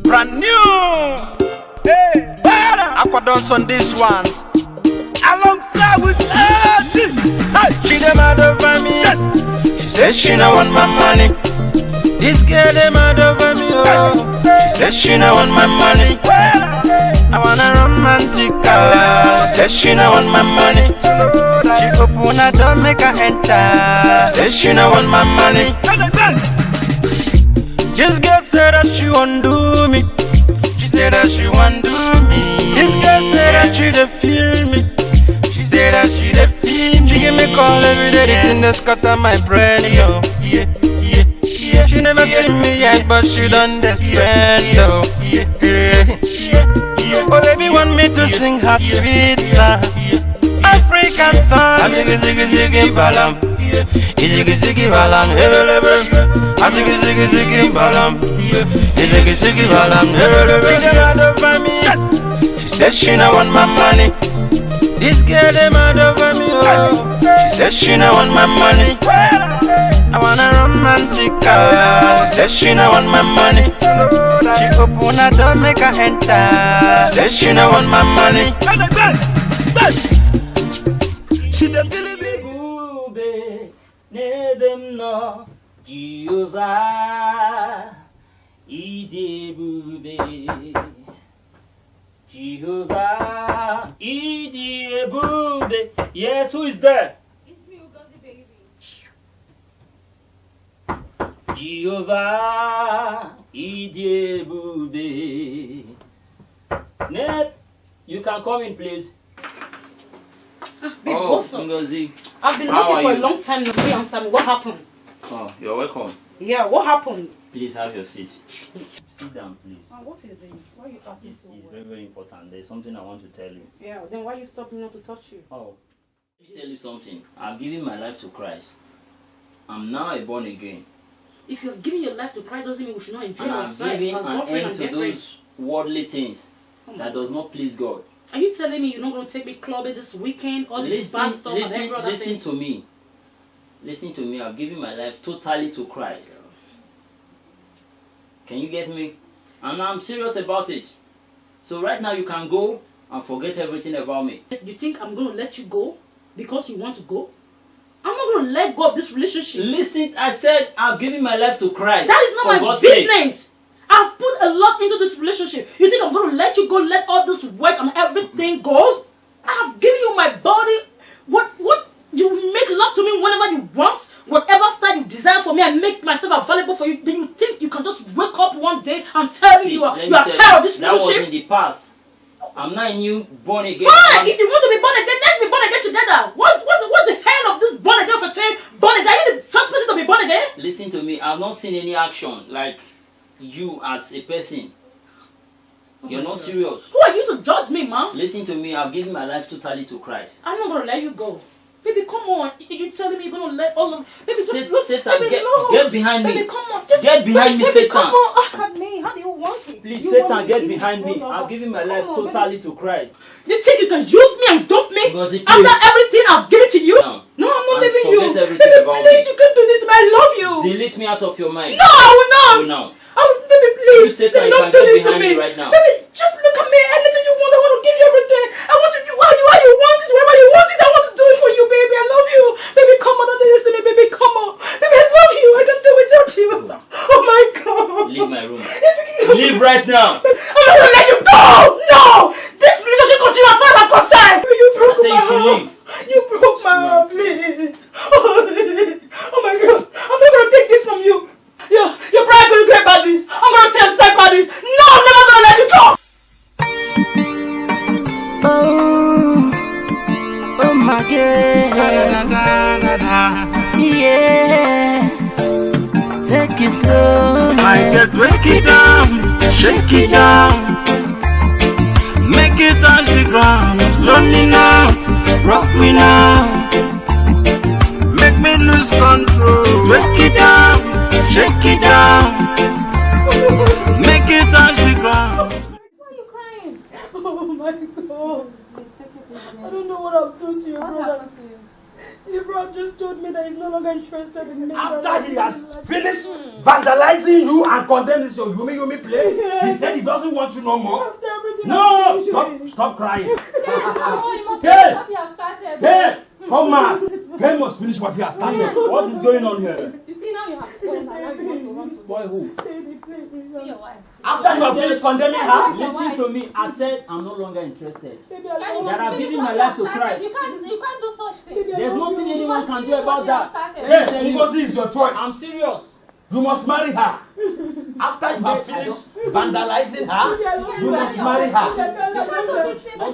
brand new. Hey, Aqua dance on this one. Alongside with Eddie. Hey, she dem mad over me. Yes. She says she no want my money. This girl dem mad over me. Oh. She says she no want my money. I want a romantic girl. She says she no want my money. She open her door, make her enter. She says she no want my money. This girl said that she won't do me. She said that she won't do me. This girl said that she dey feel me. She said that she dey feel me. She give me call every day, the thing that scatter my brain, yo. She never seen me yet, but she done the spend, yo. Oh, baby want me to sing her sweet song, African song. I ziggy ziggy ziggy balam, ziggy ziggy balam, ziggy ziggy ziggy balam, ziggy ziggy balam. She mad over me. She says she no want my money. This girl dey mad over me. Oh, she says she no want my money. I want a romantic girl. She says she no want my money. She open her door, make her enter. She says she no want my money. She dey feel me. Bube, ne dem no Jehovah, ide bube. Jehovah, ide bube. Yes, who is there? Jehovah, Idebube. Ned, you can come in, please. Ngozi. I've been looking for a long time. Nobody answer me. What happened? Oh, you're welcome. Yeah, what happened? Please have your seat. Sit down, please. What is this? Why are you acting so It's very, very important. There's something I want to tell you. Yeah, then why you stop me not to touch you? Oh, let me tell you something. I've given my life to Christ. I'm now a born again. If you're giving your life to Christ, doesn't mean we should not enjoy And I'm ourselves giving as an girlfriend end and to girlfriend. those worldly things that does not please God. Are you telling me you're not going to take me clubbing this weekend? All the bad stuff and every other listen thing? to me. Listen to me. I've given my life totally to Christ. Can you get me? And I'm serious about it. So right now you can go and forget everything about me. You think I'm going to let you go because you want to go? I'm not going to let go of this relationship. Listen, I said I've given my life to Christ. That is not my God's business. sake. I've put a lot into this relationship. You think I'm going to let you go, let all this work and everything go? I've given you my body. What? You make love to me whenever you want, whatever style you desire for me, I make myself available for you. Then you think you can just wake up one day and tell me you are tired of this relationship? That was relationship? in the past. I'm not a new born again. Fine, if you want to be born again, let's be born again together. What's the hell of this born again for saying born again? Are you the first person to be born again? Listen to me, I've not seen any action like you as a person. You're not serious. Who are you to judge me, man? Listen to me, I've given my life totally to Christ. I'm not gonna let you go. Baby, come on. You're telling me you're gonna let all of baby Satan, baby, get behind me. Baby, come on. Just Get behind me, baby, Satan. Come on. Look at me. How do you want it? Please, You Satan, want get it? behind me. Hold on. I've given my life Come on, totally baby. to Christ. You think you can use me and dump me? Ngozi, After please. everything I've given to you? No. No, I'm not And leaving you. forget everything Baby, about please, me. you can't do this to me. I love you. Delete me out of your mind. No, I will not. Go now. I will, baby, please. You, Satan, Baby, you don't can do get this to behind me. me right now. Baby, just look at me. Anything you want, I want to give you everything. I want to do what you want it, wherever you want it. I want to do it for you, baby. I love you. Baby, come on, don't do this to me, baby. Come on. Baby, I love you. I can do without you. Oh my God. Leave my room. Leave right now. I'm not gonna let you go. No. This relationship continues as far as I'm concerned. You broke I say my you should heart. leave. You broke my heart, please. Oh my God. I'm not gonna take this from you. Your bride gonna get about this. I'm gonna tell Steph about this. No, I'm never gonna let you go. Oh my God. Yeah. Take it slow. I can break it down, shake it down, make it touch the ground. Slowly now, rock me now, make me lose control. Break it down, shake it down, make it touch the ground. Why are you crying? Oh my God. Please take it easy. I don't know what I've done to your What brother. happened to you? Your bro just told me that he's no longer interested in me. After he has finished vandalizing you and condemning this your Yumi play, he said he doesn't want you no more. After everything No! I've Stop crying. Hey, what you have started. Hey! Come on! Ken must finish what he has started. What is going on here? You see now you have spoiled her. Now you want to Spoil who? Baby, please. see your wife. After you have finished condemning her, Listen to me. I said I'm no longer interested. Baby, Yeah, you I must That I've finish given what my you life have to started. Christ. You can't do such thing. There's nothing You anyone must can do finish about what you have that. started. hey, Ngozi is your choice. I'm serious. You must marry her. After you have finished vandalizing her, you must marry her.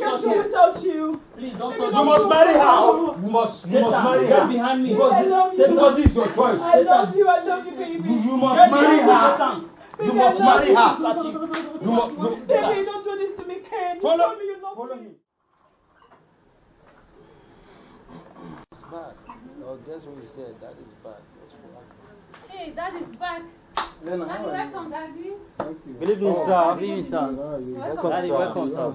can't do without you. Please don't touch You me. must marry her. You must marry Get her. behind me. Because this is your choice. I love you, baby. You must Get marry behind me, her. Satans. You must marry her. Look at you. You must. Baby, don't do this to me, Ken. Follow. You told me you love Follow me. me. It's bad. Oh, guess what he said? That is bad. What's wrong? Hey, Dad is back. Daddy, welcome, Daddy. Good evening, sir. Good evening, sir. Welcome. Daddy, welcome, sir.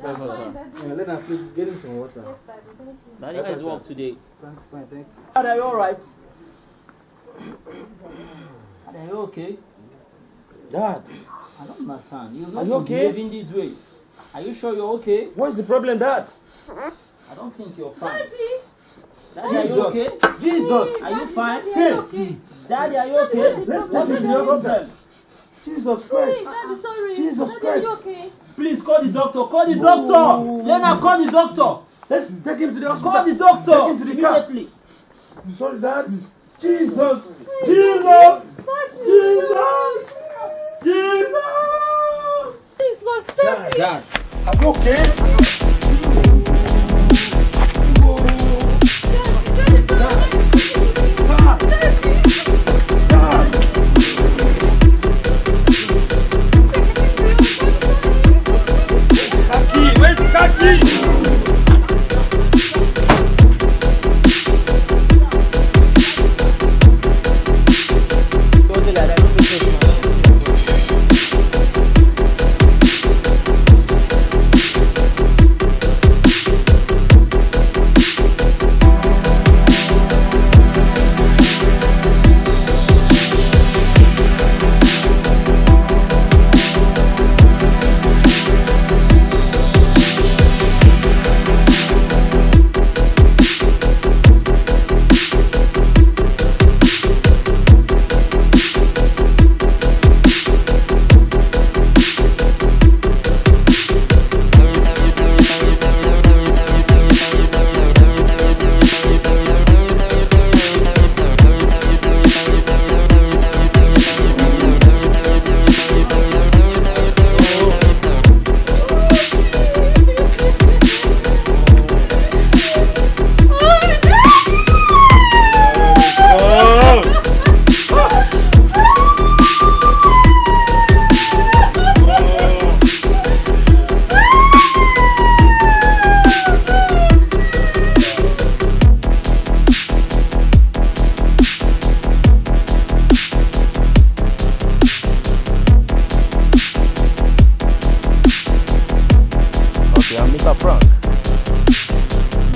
That's fine, Daddy. Let us please get him some water. Yes, Daddy. Thank you. Daddy, how is work today? Fine, thank you. Dad, are you alright? Dad, are you okay? Dad, I don't understand. You've Are not you been okay? behaving this way. Are you sure you're okay? what's the problem, Dad? I don't think you're fine. Daddy. Daddy, are you okay? Jesus! Are you fine? Daddy, are you okay? Daddy, are you okay? Let's What take is him your to the problem? Jesus Hey, Christ! Daddy, sorry. Jesus Daddy, are you Christ. okay? Please call the doctor. Call the doctor. Lena, call the doctor. Let's take him to the hospital. Call the doctor Take him to the car. immediately. Sorry, Dad. Jesus! Jesus! Jesus! Jesus! This was Daddy. Dad, are you okay? Kaki, where's the kaki? Okay, I'm Mr. Frank.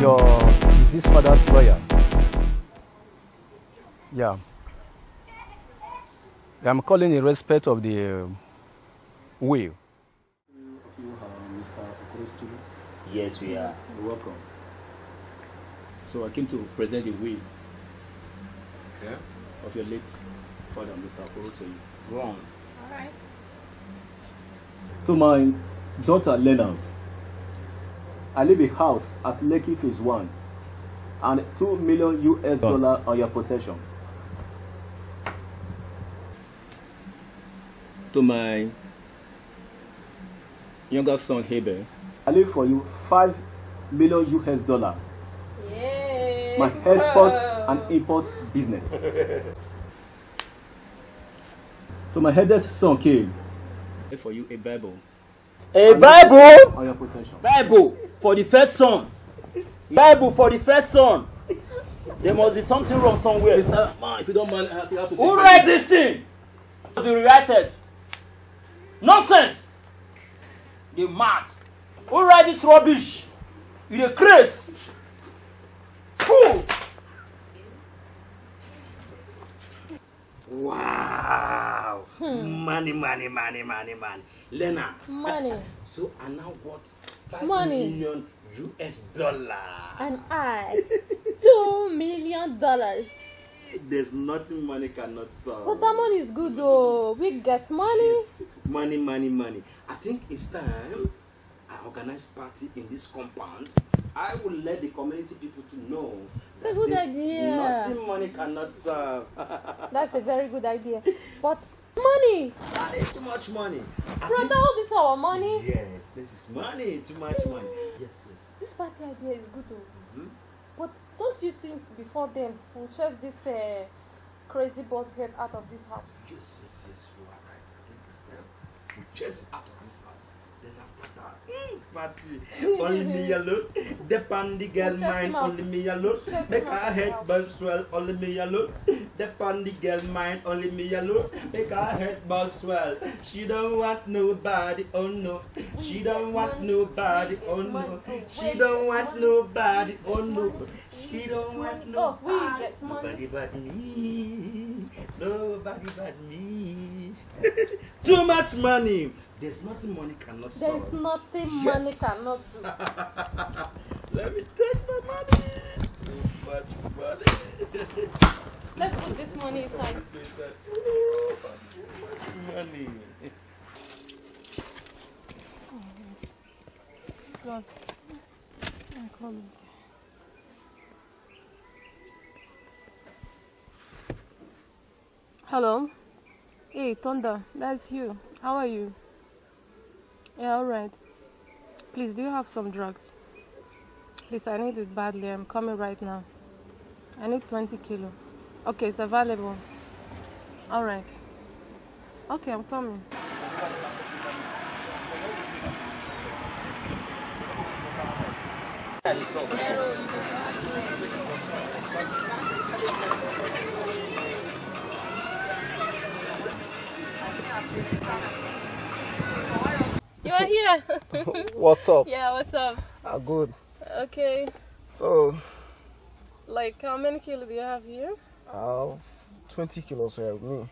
Your deceased father's lawyer. Yeah. I'm calling in respect of the will. Mr. Okorochi. Yes, we are. You're welcome. So I came to present the will of your late father, Mr. Okorochi. Go on. Alright. To my daughter Lena, I live a house at Lekki Phase 1 and $2 million US on your possession. To my younger son Hebe, I leave for you $5 million US. Yay. My export and import business. To my eldest son Cain, I leave for you a Bible A Bible? on your possession. Bible for the first son. Bible for the first son. There must be something wrong somewhere. Mr. Man, if you don't mind, I have to take Who write this thing? To be rewritten. Nonsense. You mad. Who write this rubbish? You the craze. Fool. Wow. Money. Lena. Money. So I now got $5 Money. million US dollar. And I, $2 million. There's nothing money cannot solve. But that money is good though. We get money. Yes. Money. I think it's time I organize party in this compound. I will let the community people to know It's a good there's idea. nothing money cannot solve. That's a very good idea. But money. That is too much money. I Brother, all this our money. Yes, this is money. Too much money. Yes. This party idea is good though. But don't you think before then we'll chase this crazy bald head out of this house? Yes, you are right. I think it's time we chase it out of this house. Then after that, party. Only me alone. The pandy girl Chase mine, him out. only me alone. Chase Make him her out. head ball swell, only me alone. The pandy girl mine, only me alone. Make her head ball swell. She don't want nobody, oh no. She don't want nobody, oh no. She don't want nobody, oh no. She don't want Oh, we nobody. get money. Nobody but me. Nobody but me. Too much money. There's nothing money cannot There solve. is nothing Yes. money cannot do. Let me take my money. Too much money. Let's put this money inside. Money. God. My clothes. Hello. Hey, Thunder. That's you. How are you? Yeah, alright. Please, do you have some drugs? Please, I need it badly. I'm coming right now. I need 20 kilo. Okay, it's available. Alright. Okay, I'm coming. You are here. What's up? Yeah, what's up? Good. Okay. So, Like, how many kilo do you have here? 20 kilos here with me.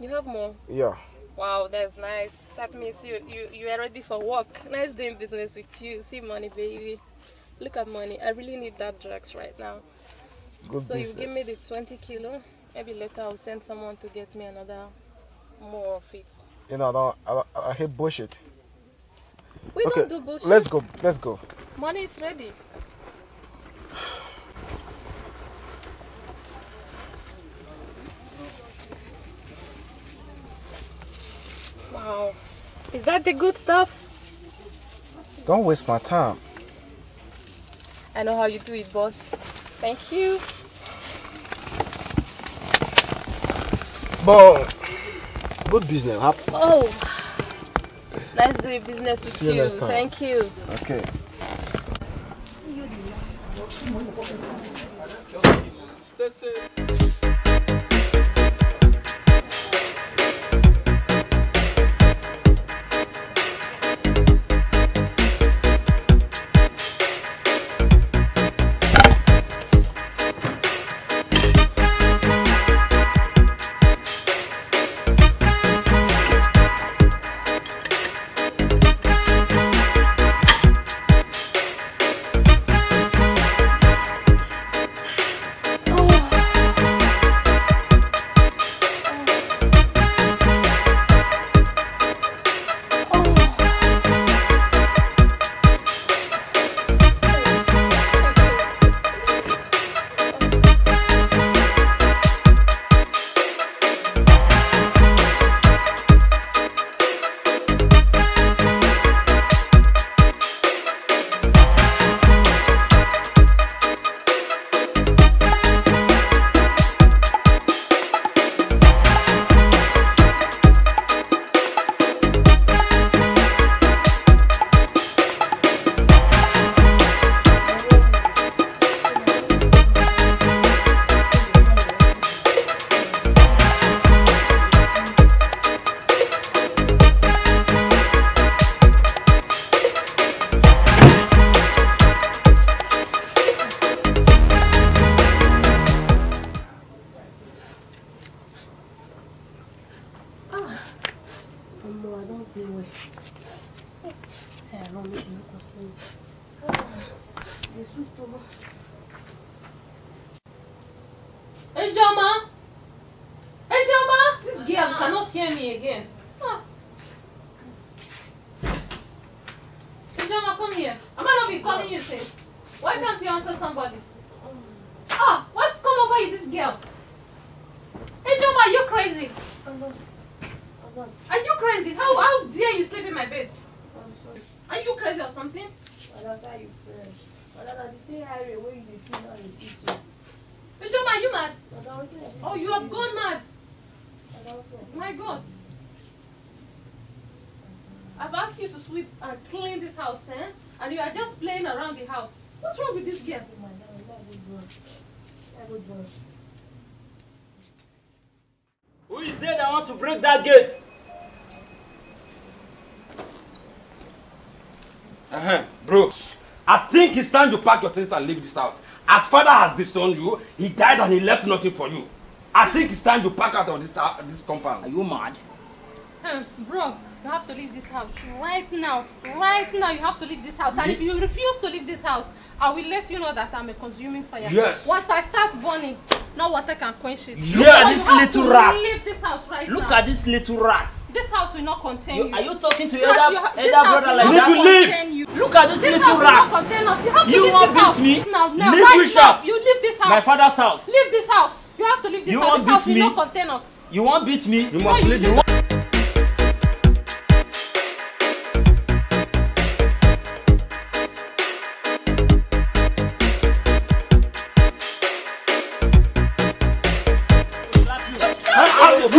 You have more. Yeah. Wow, that's nice. That means you are ready for work. Nice doing business with you. See money, baby. Look at money. I really need that drugs right now. Good So business. you give me the 20 kilo. Maybe later I'll send someone to get me another more of it. You know, I hate bullshit. We Okay, don't do bullshit. let's go. Money is ready. Wow. Is that the good stuff? Don't waste my time. I know how you do it, boss. Thank you. But good business. Oh, nice doing business with See you next time. Thank you. Okay. Stay safe. don't do it. I don't make no concern. The soup over. Ejoma! Ejoma! This girl cannot hear me again. Ejoma, come here. Am I not be calling you since? Why can't you answer somebody? What's come over you, this girl? Ejoma, are you crazy? Are you crazy? How dare you sleep in my bed? I'm sorry. Are you crazy or something? That's how you fresh. But the same area where you did now you teach you. Ejoma, are you mad? Oh, you have gone mad. My God. I've asked you to sweep and clean this house, and you are just playing around the house. What's wrong with this girl? Who is there that want to break that gate? Bro, I think it's time to pack your things and leave this house. As father has disowned you, he died and he left nothing for you. I think it's time to pack out of this compound. Are you mad? Bro, you have to leave this house right now. Right now, you have to leave this house. And if you refuse to leave this house, I will let you know that I'm a consuming fire. Yes. Once I start burning, no water can quench it. Yeah, this little rat. Leave this house right now. Look at this little rat. This house will not contain you. Are you talking to Plus, elder brother like that? You need to leave. Look at this little rat. You won't beat me. Now, Leave right which now. house? You leave this house. My father's house. Leave this house. You have to leave this You house. won't This house beat will me. not contain us. You won't beat me. You must leave. You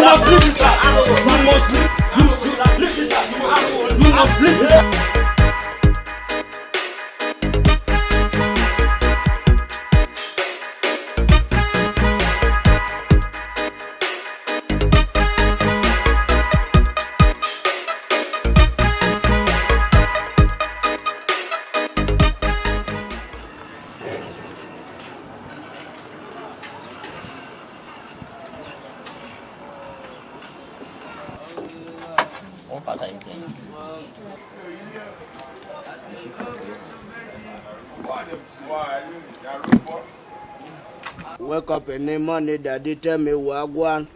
must leave this house. You must leave. You must leave this house. What part are you playing? Wake up in the morning, daddy tell me wagwan.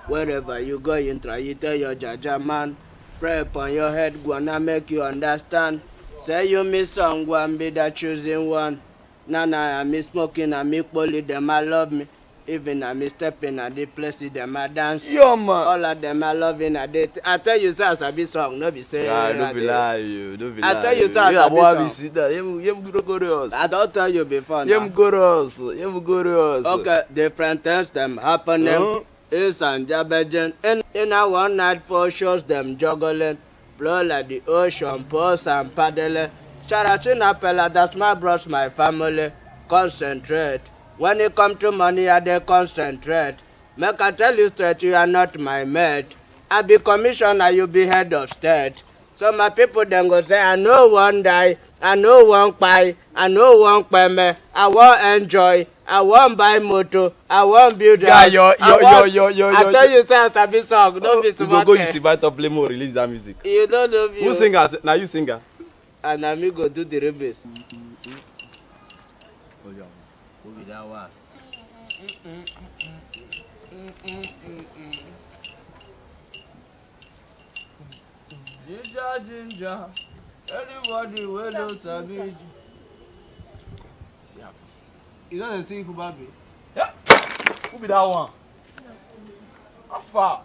Wherever you go, you try, you tell your jaja man. Pray upon your head, gonna make you understand. Say you miss someone, be the choosing one. Nana, I miss smoking, I miss bully, them I love me. Even I miss stepping at the places, them I dance. Yo, man. All of them I loving at it. I tell you, sir, I be song, no be say. Don't be lie, you. Don't be lie. I tell you, sir, I I be song. sit there. You go to us. I don't tell you before now. You go to us. You go to us. Okay, different things them happening. Is and Jabajan. In a one night 4 shows them juggling. Flow like the ocean, pulse and paddling. Charachina Pella, that's my bros, my family. Concentrate. When it come to money, I dey concentrate. Make I tell you straight, you are not my mate. I be commissioner, you be head of state. So my people then go say, I no one die, I no one buy, I no one pay me. I want enjoy, I want buy motor, I want build house. Yo. I tell you, say I be song, don't be smart. Go, you see, Vita play more, release that music. You don't know me. Who singer? Now you singer. And I me go do the rebase. Who be that one? Ginger, everybody will know Sabi. You don't see who baby? Yeah. Who be that one? How far?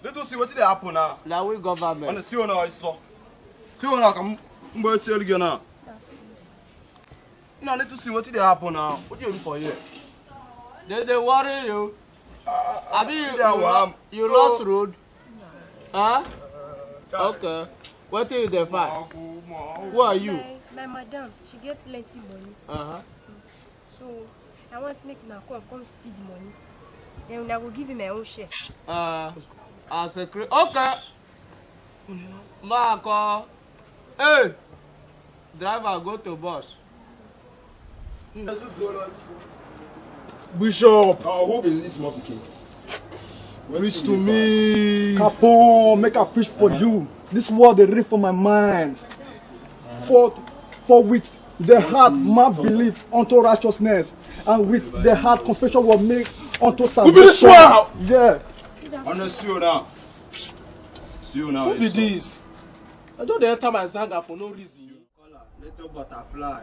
Let us see what did happen now. Now we government. On the see now I saw. See now come boy see again now. Now let us see what did happen now. What you do for here? They worry you. You Oh. lost road. Huh? Okay. What are you there for? Who are you? My madam, she get plenty money. Uh-huh. So I want to make now come steal the money. Then I will give you my own share. As a okay. Marco. Hey! Driver, go to boss. Bishop. Who is this small pikin? Preach to me. Capone, make a preach for you. This word they read for my mind. For with the heart man believe unto righteousness, and with the heart confession will make unto salvation. Yeah. I'm see you now. See you now. Who be this? I don't enter my zanga for no reason. Little butterfly.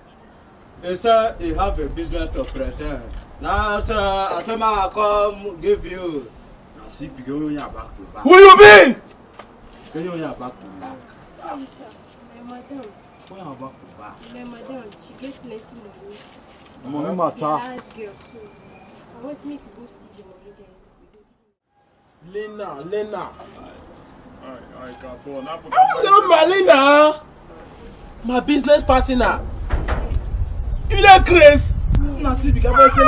They say you have a business to present. Now, sir, I say I come give you. Now, see, you back to back. Who you be? You back to back. Sorry, sir. My madam. Who you back to back? My madam, she get plenty money. Money matter. The nice girl, so I want to make you go steal the money then. Lena. Alright, come on. How is it my Lena? My business partner. You know Chris? Now see, because I say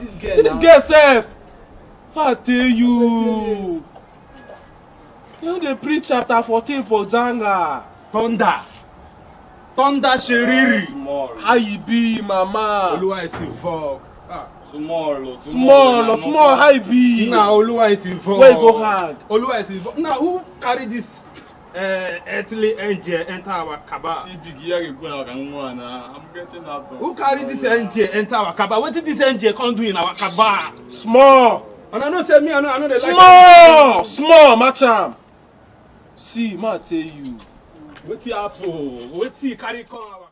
this girl. See this girl self. I tell you. You know they preach chapter 14 for Zanga. Thunder Sheriri. How you be, mama? Oluwa is involved. Small, how you be? Nah, Oluwa is involved. Where you go hard? Oluwa is involved. Now, who carry this earthly angel enter our Kaba? I'm getting out. Who carry this angel enter our Kaba? What did this angel come do in our Kaba? Small. And I know say me, I know they like small, macham. See, ma tell you. What's the apple? What's the carry come our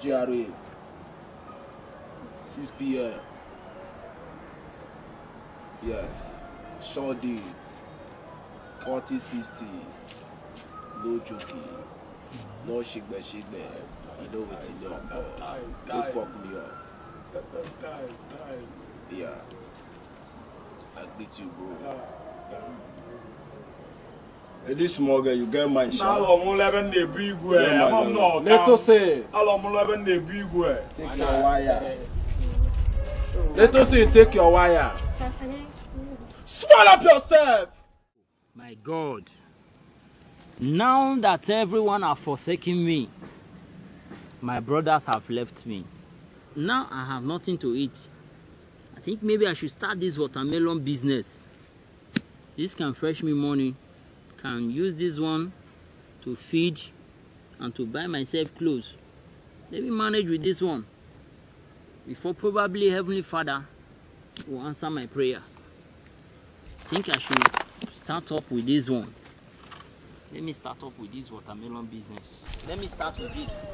GRA 6 p.m. Yes. Short day 40-60. No joking. No shake. You know what's in your don't fuck me up. Yeah. I greet you, bro. This small girl, you get my shot. Let us say. Take your wire. Let us say take your wire. Swallow up yourself. My God. Now that everyone have forsaken me, my brothers have left me. Now I have nothing to eat. I think maybe I should start this watermelon business. This can fetch me money. Can use this one to feed and to buy myself clothes. Let me manage with this one before probably Heavenly Father will answer my prayer. I think I should start up with this one. Let me start up with this watermelon business. Let me start with this.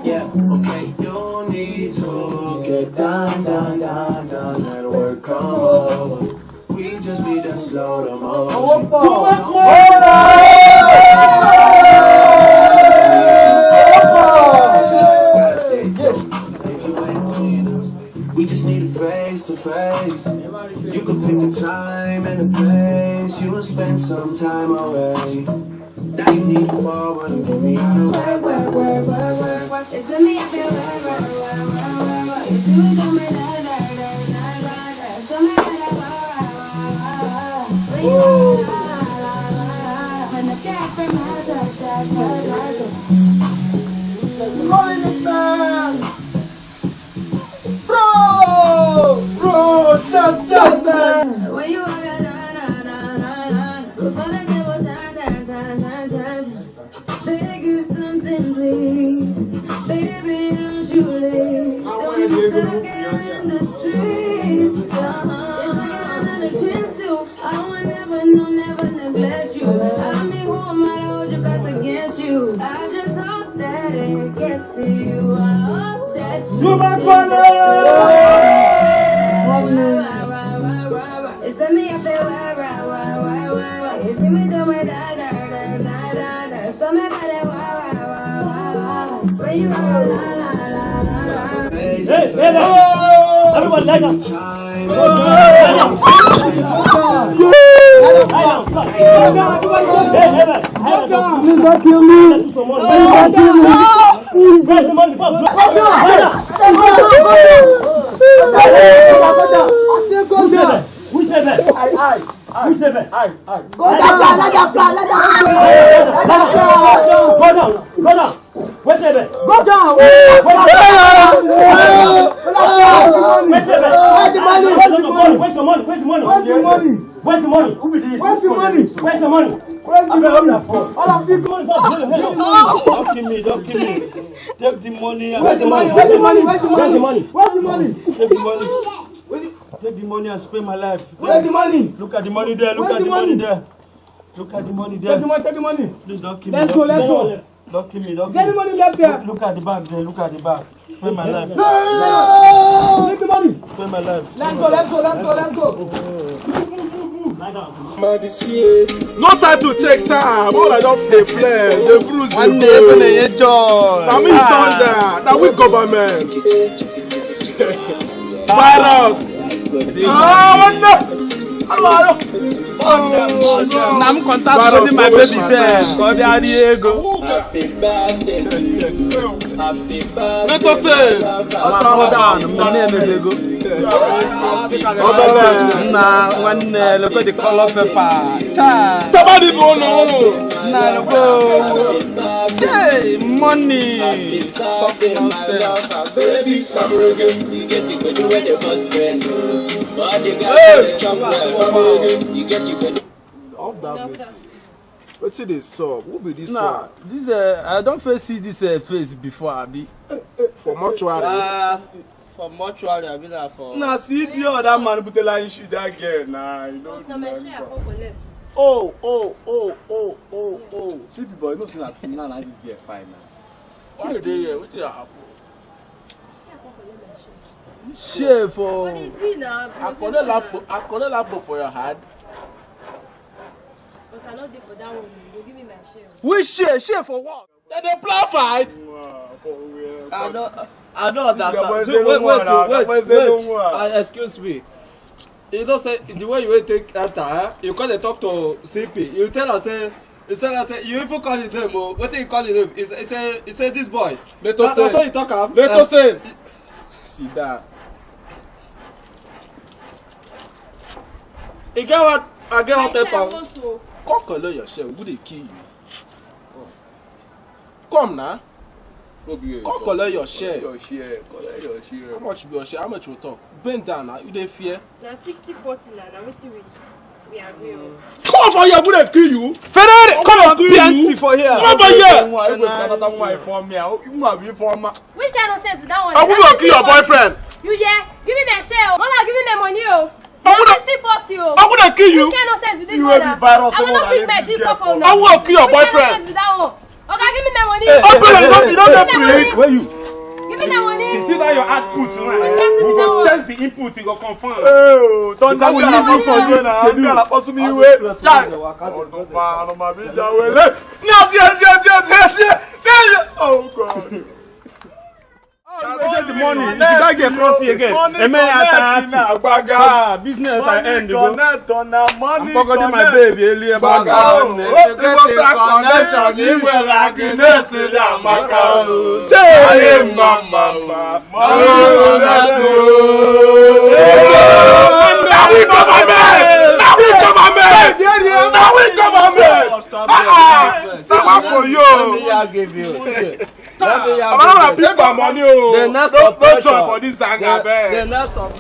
Yeah, okay, you need to get down and work on. We just need to slow the motion. We just need a face to face. You can pick the time and the place. You will spend some time away. Now you need to forward and give me out of work. It's to me, I feel work. It's you do me when the cat from my rolling the sun. Bro, just man. When you are beg you something, please. Baby, don't you leave. Don't you stuck here in the streets. If I get another chance to, I will never neglect you. I'll be home, I'll hold your back against you. I just hope that it gets to you. I hope that you it's me, I feel it's me the way that so me body where you are Hey, everyone lie down. Please don't kill me. Where's the money? Who's there? Who's there? Go down, let them fly. Go down. Where's the bed? Go down. Where's the money? Who be this? Where's the money? All of you money. Don't kill me. Take the money. Where's the money? Take the money and spend my life. Where's the money? Look at the money there. Look at the money there. Take the money. Please don't kill me. Let's go. Don't kill me. Is there any money left there? Look at the bag there. Spend my life. Take the money. Spend my life. Let's go. No time to take time. All I don't play. The bruise. One day when they enjoy. Now me thunder. Now we government. Virus. I'm contacting my baby there. God, Diego. Happy birthday to you. Let us say. Look at the color paper. Somebody go no. Money. Baby, come again. You get it when you the first friend. For the guy, you get it when What's this up? Who be this one? This I don't first see this face before, Abi. For mortuary. For mortuary, I mean for. Nah, see if you that man put the line shoot that girl. Nah, you know. Oh. See people, you know, see that now this girl fine now. What did they hear? What did happen? Share for. I collect laptop for your hand. Because I not there for that one. You give me my share. Which share? Share for what? Then they plan fight. I don't understand. Wait. Excuse me. You don't say the way you will take that you call the talk to CP. You tell us say you even call it name. What do you call it name? It's a this boy. Let us say. That's what you talk about. Let us say. See that. You get what? I get what type. Come collect your share. Who they kill you? Come now. Come collect your share. Collect your share. How much be your share? How much we talk? Bend down now. You dey fear? There are 60-40 now. Now wetin we agree on. Come over here. Who they kill you? Ferrari, come on, PNC for here. Come over here. Which kind of sense with that one? I will kill your boyfriend. You yeah? Give me my share. Mama, give me my money. Oh. 60-40. I will kill you. Which kind of sense with this You one? will be virus. I will not pick my teeth off now. I will kill your Which kind of boyfriend. sense with that one? Okay, give me my money. You don't get break. Where you? Give me my money. You see that your output, right? Test the input, you go confirm. Oh, don't Because we tell need me this for you. I'm gonna pass me away. Child. Oh, my bija well. Yes. Oh God. The money. If you don't get frosty again, business I end. Connect on that money. I'm forgetting my baby. Earlier, For you. I give you. I'm not pay my money. The next Don't join for this anger, the next of.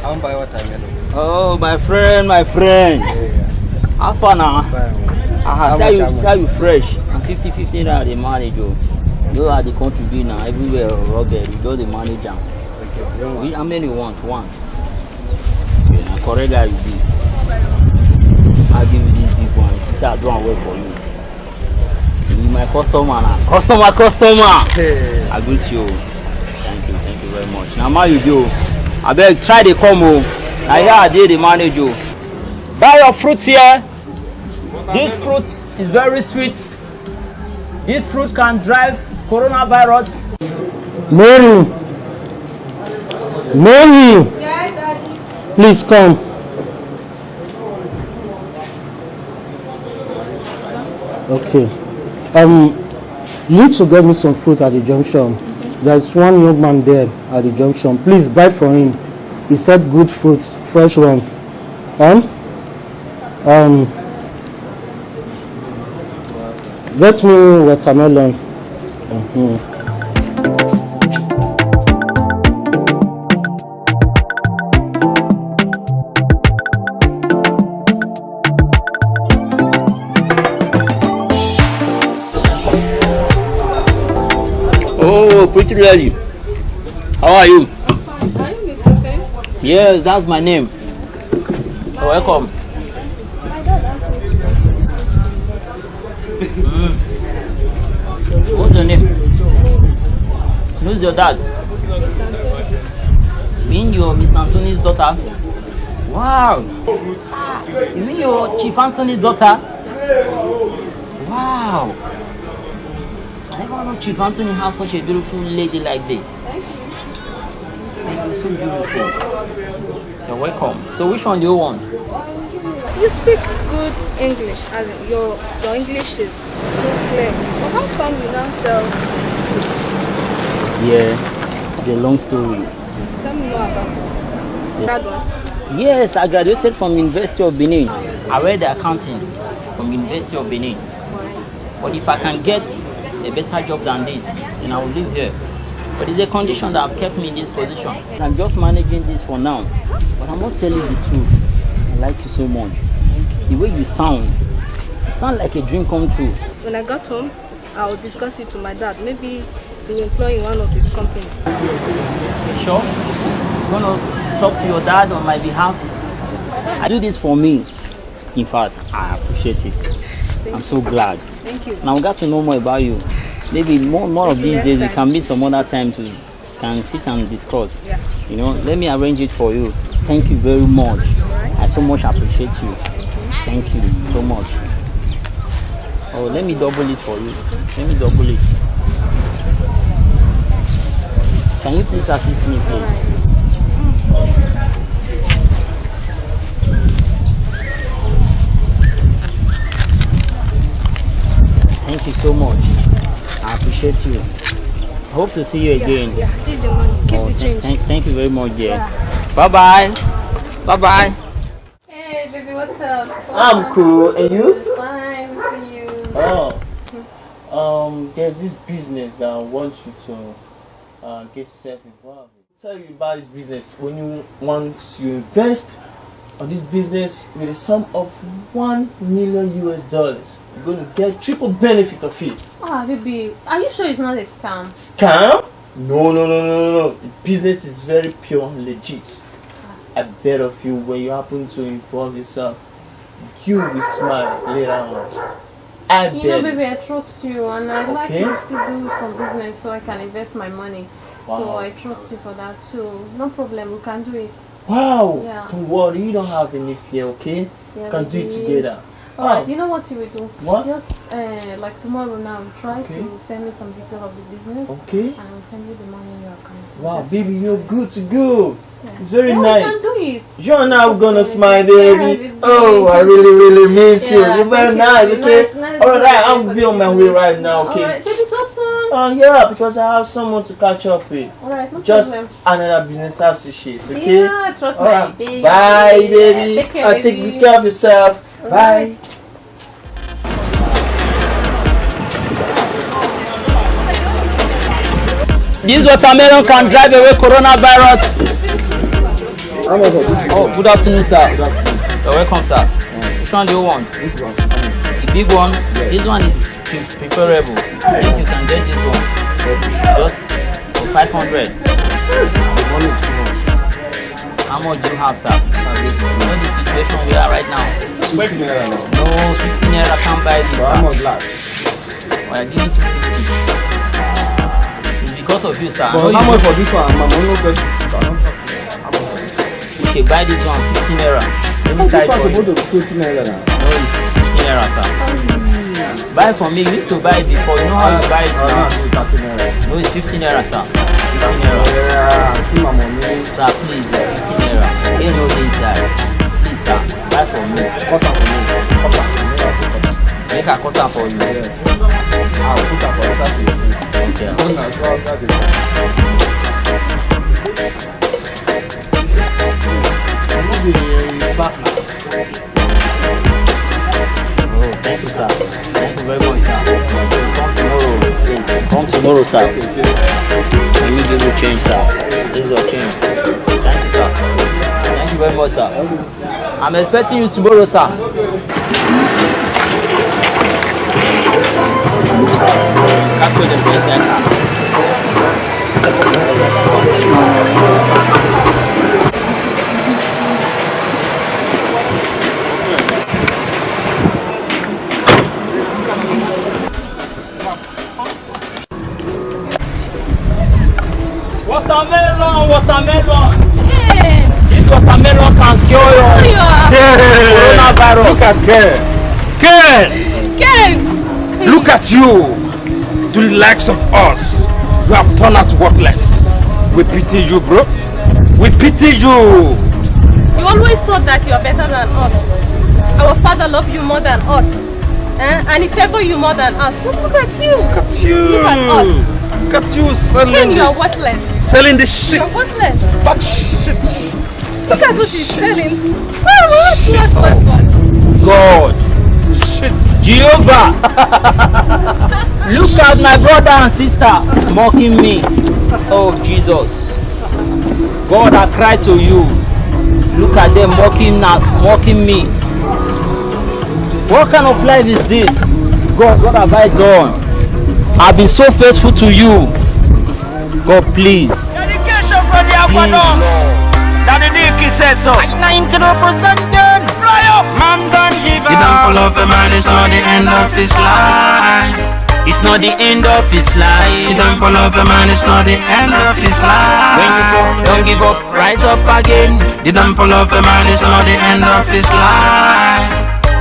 I'm by what time? Oh, my friend. How far now? See you fresh. I'm 50-50 now, the manager. You are the contributor now. Everywhere, Robert, you do the manager. How many you want? One. Okay, now correct guy you be. I'll give you this big one. You say I don't wait for you. You my customer now. Customer. Hey. I greet you. Thank you very much. Now how you do? I beg try to come home. Now here I did the manager. Buy your fruits here. This fruit is very sweet. This fruit can drive coronavirus. Mary, please come. Okay. You need to get me some fruit at the junction. There's one young man there at the junction. Please buy for him. He said good fruits, fresh one. Get me watermelon. Oh, pretty lady. How are you? Are you Mr. Ken? Yes, that's my name. Welcome. What's your name? Who's your dad? Being your Mr. Anthony's daughter? Wow. You mean your Chief Anthony's daughter? Wow. I never know Chief Anthony has such a beautiful lady like this. Thank you. You're so beautiful. You're welcome. So which one do you want? You speak good English, as in your English is so clear. But how come you now sell? Yeah, the long story. Tell me more about it. That what? Yes, I graduated from University of Benin. I read accounting from University of Benin. But if I can get a better job than this, then I will live here. But it's a condition that have kept me in this position. I'm just managing this for now. But I must tell you the truth. I like you so much. The way you sound like a dream come true. When I got home, I'll discuss it to my dad. Maybe he'll employ in one of his companies. You sure? You wanna talk to your dad on my behalf? I do this for me. In fact, I appreciate it. I'm so glad. Thank you. Now I got to know more about you. Maybe more of these days we can meet some other time to can sit and discuss. Yeah. You know, let me arrange it for you. Thank you very much. I so much appreciate you. Thank you so much. Oh, let me double it for you. Let me double it. Can you please assist me, please? Thank you so much. I appreciate you. I hope to see you again. Yeah, this is your money. Keep the change. Thank you very much, dear. Bye-bye. Bye-bye. Hey, baby, what's up? I'm cool. And you? Fine, for you. Oh. There's this business that I want you to get yourself involved in. I'll tell you about this business. Once you invest on this business with a sum of $1 million, you're going to get triple benefit of it. Ah, baby, are you sure it's not a scam? Scam? No. The business is very pure and legit. I bet of you when you happen to involve yourself, you will smile later on. I bet. You know, baby, I trust you, and I'd like Okay. you to do some business so I can invest my money. So Wow. I trust you for that. So no problem, we can do it. Wow! Yeah. Don't worry, you don't have any fear, okay? Yeah, Can do it baby. together. Alright, you know what you will do? What? Just like tomorrow now, try Okay. to send me some detail of the business. Okay. And I will send you the money in your account. Wow, Just- baby, you're good to go. Yeah. It's very Yeah, nice. We can do it. You and I are gonna smile, Yeah, baby. baby. Oh, I really miss you. Yeah, You're very thank you, nice, baby. okay? Nice Alright, to I'm meet be you. on my way right now, okay? Alright, baby, so soon. Yeah, because I have someone to catch up with. Alright, no Just problem. another business associate, okay? Yeah, trust my Alright. baby. Bye, baby. Take care, Take baby. good care of yourself. Bye. This watermelon can drive away coronavirus. Oh, good afternoon, sir. You're welcome, sir. Which one do you want? The big one? This one is preferable. I think you can get this one. Just for 500. How much do you have, sir? You know the situation we are right now. No, 15 naira can't buy this, sir. Well, I give you 250. Because of you, sir. But how much for this one? My money no get. Okay, buy this one, 15 naira. Let me try it for you. No, it's 15 naira, sir. Buy from me. You used to buy it before. You know how you buy it now? No, it's 15 naira, sir. 15 naira. Sir, please, 15 naira. Ain't no inside. Please, sir, buy from me. Make a cutter for you. Yes. I'll put a cutter for you. Okay. get back now. Oh, thank you, sir. Thank you very much, sir. Come tomorrow, sir. Let me give you change, sir. This is your change. Thank you, sir. Thank you very much, sir. I'm expecting you tomorrow, sir. Capture the present. Watermelon. Hey. This watermelon can cure you. Coronavirus. Look at Ken. Ken. Look at you. To the likes of us, you have turned out worthless. We pity you, bro. We pity you. You always thought that you are better than us. Our father loved you more than us. And he favored you more than us. But look at you. Look at you. Look at us. Look at you selling Ken, you are this. worthless. Selling the shit. You are worthless. Fuck shit. Look at what he's selling. What? God. Shit. Jehovah. Look at my brother and sister mocking me. Oh, Jesus. God, I cry to you. Look at them mocking me. What kind of life is this? God, what have I done? I've been so faithful to you. God, please. Dedication from the Aquadons. That the Dicky says so. 90% done. Fly up. Man, don't give up. The downfall of a man is not the end of his life. It's not the end of his life. The downfall of a man is not the end of his life. When you fall, don't give up, rise up again. The downfall of a man is not the end of his life.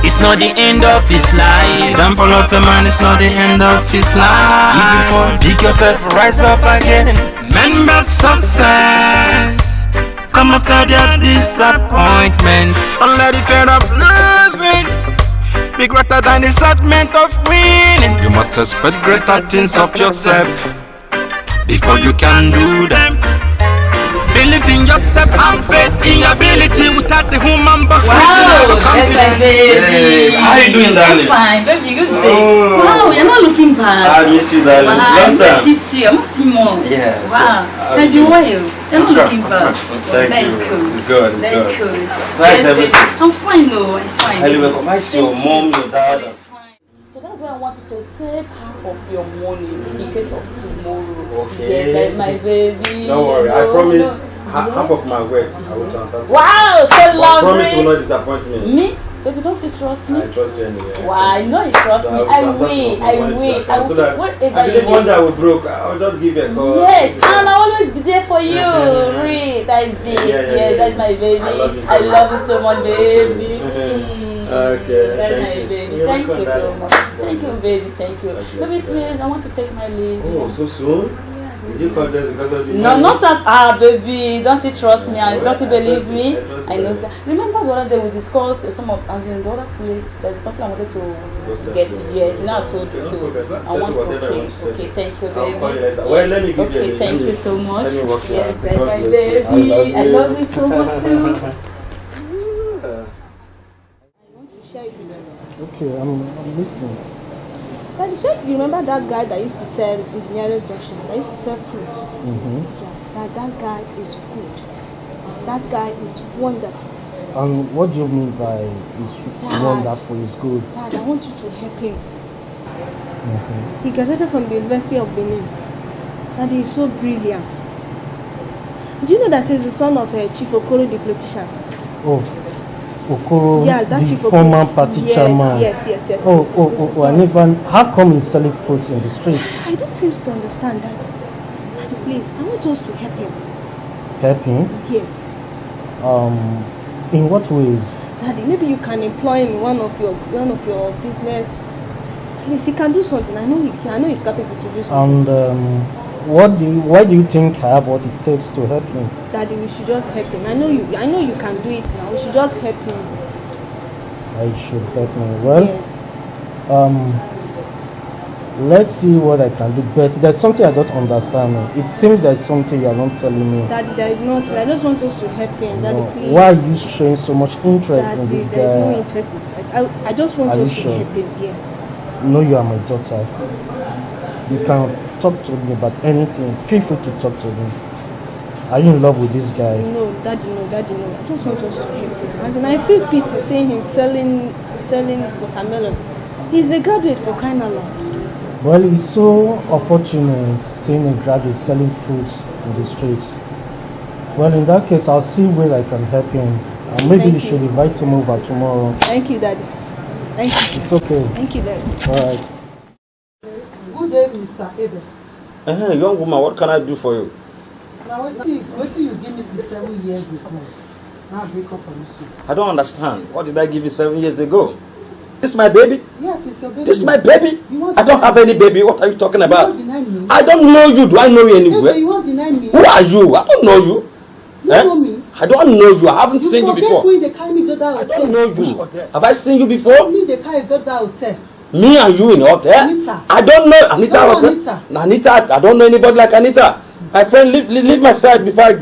It's not the end of his life. The downfall of a man is not the end of his life. If you fall, pick yourself, rise up again. Men met success. Come after their disappointment. Don't let the fear of losing be greater than the excitement of winning. You must expect greater things of yourself before you can do them. Believe in yourself and faith in your ability without the human but That's baby. How you doing, darling? I'm fine, baby. Good baby. Wow, you're not looking bad. I miss you, darling. Wow, Long time. I miss you too. I must see more. Yeah. Wow. I've been while. You're not looking bad. Thank That you. is good. It's good. It's That is good. good. Nice Yes, everything. baby. I'm fine though. I'm fine. I live with my mom, your dad. It's fine. So that's why I wanted to save half of your money in case of tomorrow. Okay. Yeah, that's my baby. Don't worry. I No, promise. no. Half of my words I will transfer to you. Wow, so I lovely. promise you will not disappoint me. Me? Baby, don't you trust me? I trust you anyway. Wow, I know you trust me. I will. I will. I will. So that Whatever I you believe one need. day I will broke. I'll just give you a call. Yes, and I'll always be there for you. Read, that is it. Yeah, that's my baby. I love you so I much. love you so much, baby. Okay. That's Thank my you. baby. You're Thank welcome, you so darling. much. Thank you, baby. Thank you. God bless Baby, you. please, I want to take my leave. Oh, so soon? Did you call just because of the No, money? not at baby. Don't you trust me? Don't you believe me? I know that. Remember the other day we discussed some of, as in the other place, there's something I wanted to get. Yes, now I told you. So I want. Okay, thank you, I'll call you later. baby. Well, let me give you a Okay, minute. thank you so much. Let me walk you Yes, out. that's God my bless you. baby. I love you so much too. Okay, I'm listening. Daddy, you remember that guy that used to sell in the nearest junction? That used to sell fruits? Yeah, that guy is good. That guy is wonderful. And what do you mean by is Dad. wonderful, is good? Dad, I want you to help him. He graduated from the University of Benin. Daddy is so brilliant. Do you know that he's the son of Chief Okoro, the politician? Oh, Okoro, Yes, that the Chief Okoro. former party Yes, chairman. yes. Oh, I never. How come he's selling fruits in the street? I don't seem to understand that. Daddy, please, I want us to help him. Help him? Yes. In what ways? Daddy, maybe you can employ him in one of your business. At least he can do something. I know he's capable to do something. And why do you think I have what it takes to help him? Daddy, we should just help him. I know you can do it now. We should just help him. I should help him. Well, Yes. Let's see what I can do. But there's something I don't understand. It seems there's something you are not telling me. Daddy, there is nothing. I just want us to help him. Daddy, No. please. Why are you showing so much interest in Daddy, this there is no guy? interest. I just want Are you us to sure? help him. Yes. No, you are my daughter. You can talk to me about anything. Feel free to talk to me. Are you in love with this guy? No, Daddy, no. I just want us to help him. As in, I feel pity seeing him selling watermelon. He's a graduate, for crying out loud. Well, it's so unfortunate seeing a graduate selling fruits in the street. Well, in that case, I'll see where I can help him. And maybe Thank you should invite him over tomorrow. Thank you, Daddy. Thank you. It's okay. Thank you, Daddy. All right. Good day, Mr. Abel. Young woman, what can I do for you? Now, what you give me since 7 years ago? Now I break up from you. I don't understand. What did I give you 7 years ago? This is my baby? Yes, it's your baby. This is my baby? You want I don't have any baby. What are you talking about? You won't deny me. I don't know you. Do I know you anywhere? Abel, you won't deny me. Who are you? I don't know you. You know me. I don't know you. I haven't seen you before. You forget when they carry me go that hotel. I don't know you. Have I seen you before? Me, they carry go that hotel. Me and you in the hotel? Anita. I don't know Anita. No, Hotel. Anita. Anita, I don't know anybody like Anita. My friend, leave my side before I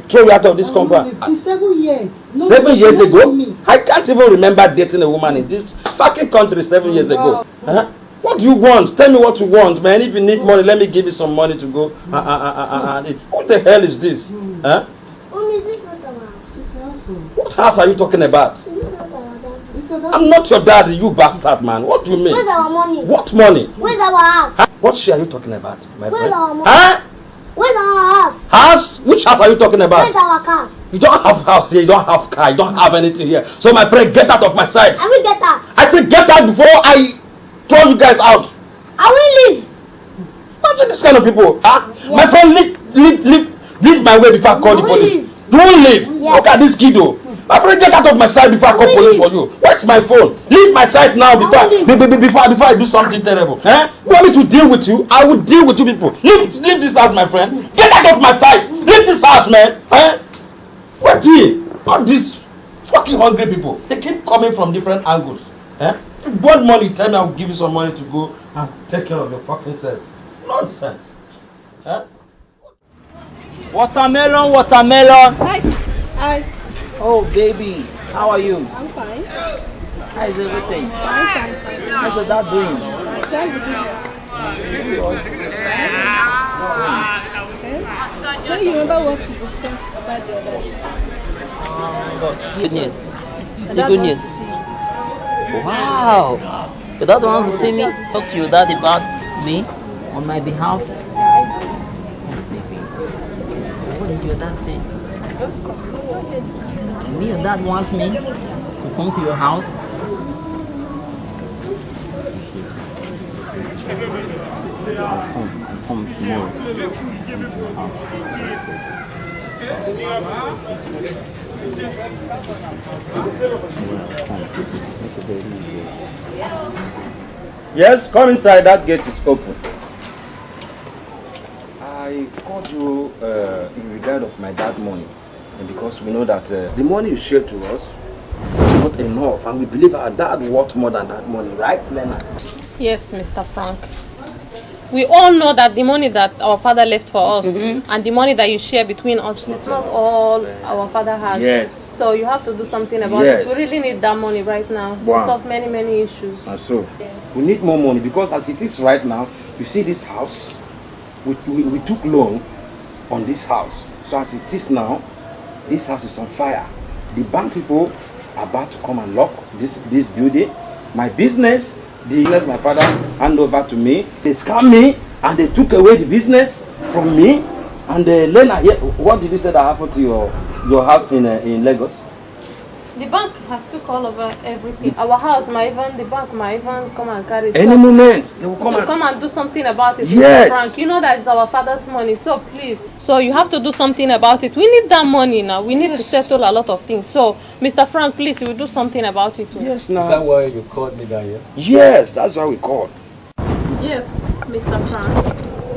throw you out of this compound. It's 7 years. No, 7 years you ago? me. I can't even remember dating a woman in this fucking country 7 years ago. Huh? What do you want? Tell me what you want, man. If you need money, let me give you some money to go. What the hell is this? Huh? Is this not our house? What house are you talking about? Is this not our dad? I'm not your daddy, you bastard, man. What do you mean? Where's our money? What money? Where's our house? Huh? What shit are you talking about, my Where's friend? our money? Huh? Where's our house? House? Which house are you talking about? Where's our cars? You don't have house here, you don't have car, you don't have anything here. So my friend, get out of my sight. I will get out. I said get out before I throw you guys out. I will leave. What are these kind of people? Huh? My friend, leave my way before I call the police. Don't leave. Yes. Look at this kiddo. My friend, get out of my sight before I call police for you. Where's my phone? Leave my sight now before I do something terrible. Eh? You want me to deal with you? I will deal with you people. Leave this house, my friend. Get out of my sight. Leave this house, man. Eh? What here? All these fucking hungry people. They keep coming from different angles. Eh? If you want money, tell me I'll give you some money to go and take care of your fucking self. Nonsense. Eh? Watermelon, watermelon. Hi. Oh, baby, how are you? I'm fine. How is everything? I'm fine. How's your dad doing? Okay. So you remember what we discussed about the other day? Good news. My It's dad good wants news. to see you. Wow. Your dad wants to see me. Talk to your dad about me on my behalf. What did your dad say? Me and dad want me to come to your house. I'll come tomorrow. Yes, come inside. That gate is open. I called you in regard of my dad money, and because we know that the money you share to us is not enough, and we believe our dad worth more than that money, right, Leonard? Yes, Mr. Frank. We all know that the money that our father left for us and the money that you share between us is not all our father has. Yes. So you have to do something about Yes. it. We really need that money right now Wow. to solve many, many issues. And so, we need more money because as it is right now, you see this house, we took loan on this house. So as it is now, this house is on fire. The bank people are about to come and lock this building. My business, my father handed over to me. They scammed me and they took away the business from me. And Lena, what did you say that happened to your house in Lagos? The bank has took all over everything. Our house the bank might even come and carry it. Any moment, they will come come and do something about it. Yes. Mr. Frank, you know that it's our father's money, so please. So you have to do something about it. We need that money now. We need to settle a lot of things. So, Mr. Frank, please, you will do something about it. Yes, Is that why you called me down here? Yes, that's why we called. Yes, Mr. Frank.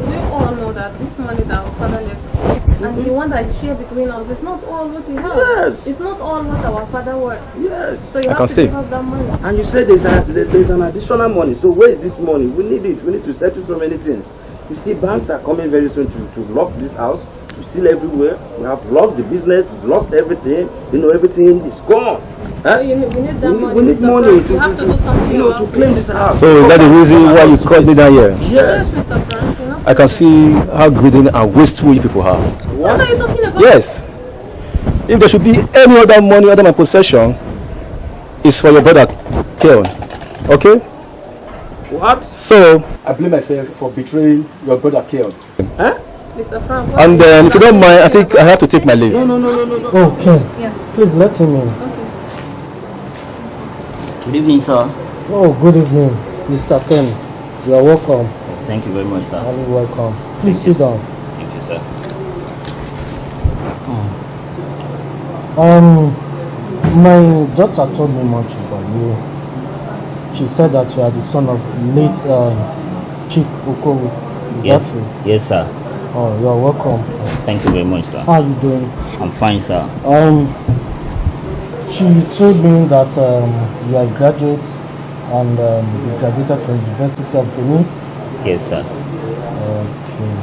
We all know that this money that our father left And the one that share between us is not all what we have. Yes. It's not all what our father were. Yes. So you have to give up that money. And you said there's an additional money. So where is this money? We need it. We need to settle so many things. You see, banks are coming very soon to lock this house. We steal everywhere. We have lost the business. We've lost everything. You know, everything is gone. Huh? So we need that money. We need money to do something to claim this house. So is that the reason why you called me down here? Yes. I can see how greedy and wasteful you people are. What are you talking about? Yes. If there should be any other money other than my possession, it's for your brother, Keon. Okay? What? So, I blame myself for betraying your brother, Keon. Huh? Mr. Frank, And if you don't mind, I think I have to take my leave. No. Okay. Yeah. Please let him in. Good evening, sir. Oh, good evening, Mr. Ken. You are welcome. Thank you very much, sir. You're welcome. Please sit down. Thank you, sir. My daughter told me much about you. She said that you are the son of the late Chief Okoro. Is Yes. that true? Yes, sir. Oh, you are welcome. Thank you very much, sir. How are you doing? I'm fine, sir. She told me that you are a graduate and you graduated from the University of Benin. Yes, sir. Okay.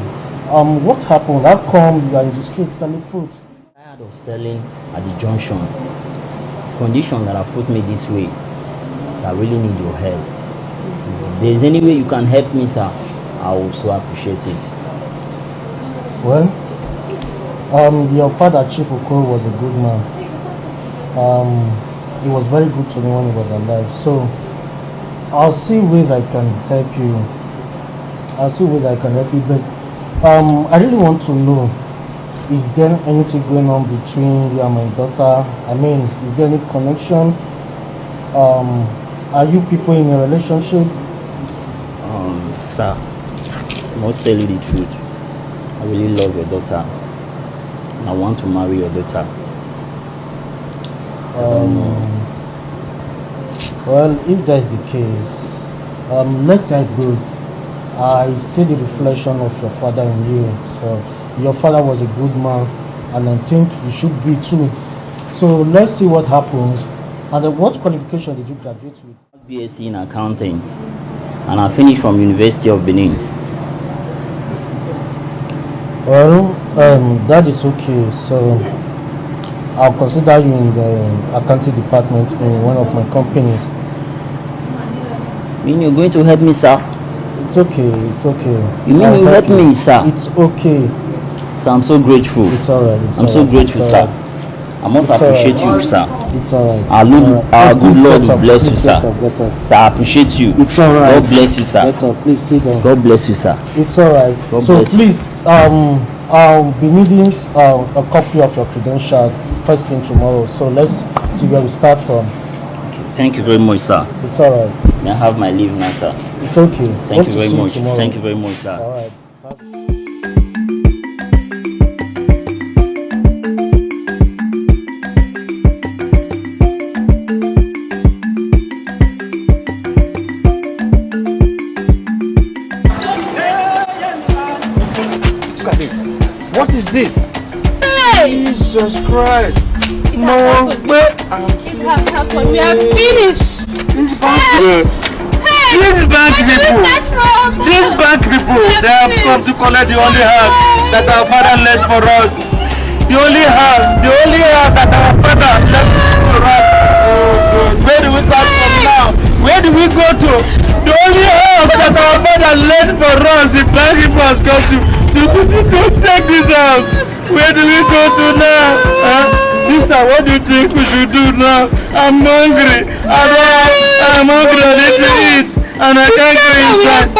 What happened? How come you are in the street selling fruit? Tired of selling at the junction. It's condition that have put me this way. So I really need your help. If there's any way you can help me, sir, I will so appreciate it. Well, your father, Chief Okoro, was a good man. He was very good to me when he was alive. So I'll see ways I can help you. But I really want to know, is there anything going on between you and my daughter? I mean, is there any connection? Are you people in a relationship? Sir, I must tell you the truth. I really love your daughter. And I want to marry your daughter. Well, if that's the case, let's see how it goes. I see the reflection of your father in you. So your father was a good man, and I think you should be too. So let's see what happens. And what qualification did you graduate with? BSc in accounting, and I finished from University of Benin. Well, that is okay. So I'll consider you in the accounting department in one of my companies. You mean you're going to help me, sir? It's okay. It's okay. You mean you help me, sir? It's okay. Sir, I'm so grateful. It's alright. I'm so grateful, sir. I must appreciate you, sir. It's alright. Our good Lord will bless you, sir. Get up. Sir, I appreciate you. It's alright. God bless you, sir. Get up. Please sit down. God bless you, sir. It's alright. God So bless you. please, I'll be needing a copy of your credentials first thing tomorrow. So let's see where we start from. Okay. Thank you very much, sir. It's alright. May I have my leave now, sir? It's okay. Thank you very much. Thank you very much, sir. Alright. Look at this. What is this? Hey! Jesus Christ. No way. It has happened. We are finished. These bank people, they have come to collect the only house that our father left for us. The only house that our father left for us. Oh God, where do we start from now? Where do we go to? The only house that our father left for us, the bank people has come to take this house. Where do we go to now? Sister, what do you think we should do now? I'm hungry. I'm hungry. I need to eat. And I can't go inside.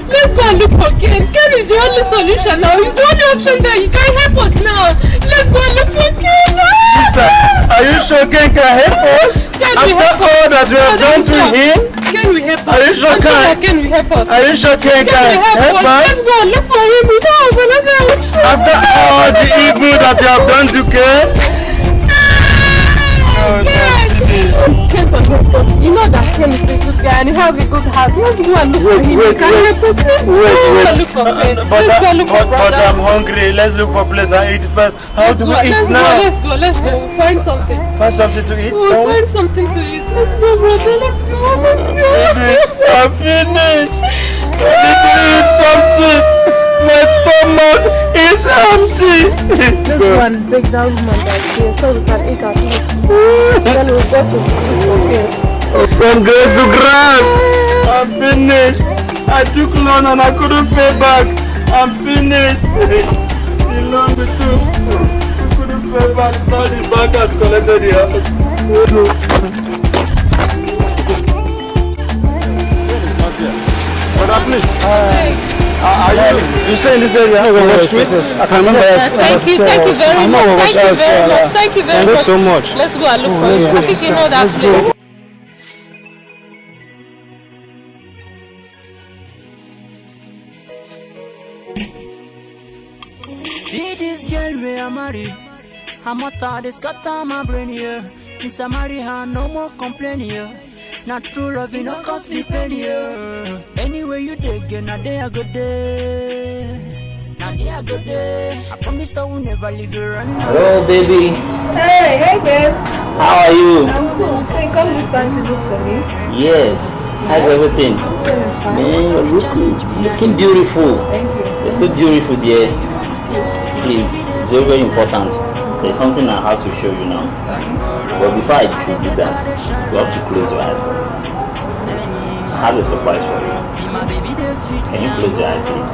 Let's go and look for Ken. Ken is the only solution now. It's the only option that he can help us now. Let's go and look for Ken. Sister, are you sure Ken can help us? After all that we have done to him? Ken will help us. Are you sure Ken will help us? Are you sure Ken can help us? Let's go and look for him. We don't have another option. After all the evil that you have done to Ken? Ken can help us. You know that Ken is a good guy and he has have a good heart. Let's go and look for him. Wait. Let's go look for friends. Let's go look for But brother. I'm hungry. Let's look for place and eat first. How do we eat now? Let's go. Find something. Find something to eat. We'll find something to eat. Let's go, brother. Let's go. I'm finished. I need to eat something. My stomach is empty. Let's go and take that woman that's here so we can eat at least. Then we'll go to okay. From grass to grass. I'm finished. I took loan and I couldn't pay back. I'm finished. The loan we took, I couldn't pay back. Now the bank has collected the house. Brother, please. Are you stay in this area? Yes. I can remember. Thank you very much. Thank you very much. So much. Let's go and look for you. I think you know that place. See this girl where I marry. I'm a tired, they scatter my brain here. Since I marry her, no more complain here. Not true love, you know, cost me pain here. Anyway, you dig, now they are good day. Now they are good day. I promise I will never leave you run. Hello, baby. Hey, babe. How are you? I'm cool. So you come this time to look for me? Yes. How's everything? Everything is fine. Man, you're looking beautiful. Thank you. You're so beautiful, dear. Please, it's very, very important. There's something I have to show you now. But before I do that, you have to close your eyes for me. I have a surprise for you. Can you close your eyes, please?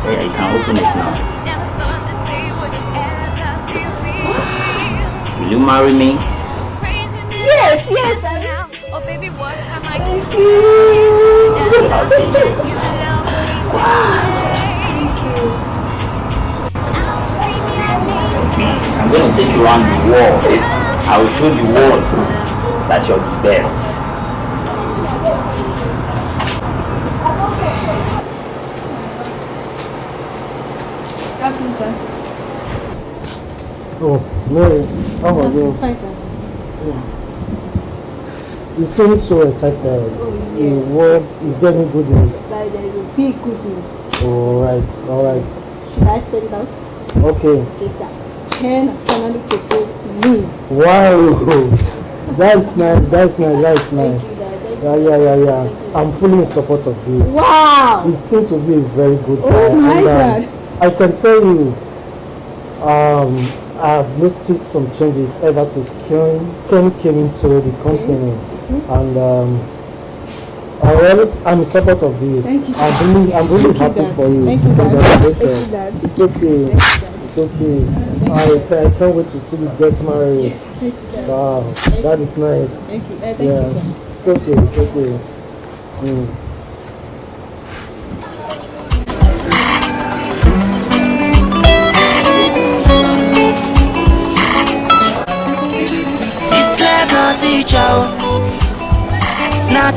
Yeah, you can open it now. Will you marry me? Yes. Oh, baby, what time I Thank you. I'm going to take you around the world. I will show the world that you're the best. Welcome, sir. Oh, Mary, how are you? Fine, sir. You seem so excited. Oh, yes. What is there any good news? There is a big good news. Alright. Should I spell it out? Okay. Okay, sir. Ken has finally proposed to me. Wow. That's nice. Thank you, Dad. Yeah. I'm fully in support of this. Wow. You seem to be a very good guy. Oh my and, God. I can tell you, I've noticed some changes ever since Ken came into the company. And I'm in support of this. Thank you. I'm really happy for you. Thank you, Dad. Thank you, Congratulations. Dad. It's okay. It's okay. I can't wait to see you get married. Yes. Thank you, Dad. Wow, that is nice. Thank you. Thank you, sir. It's okay. This life not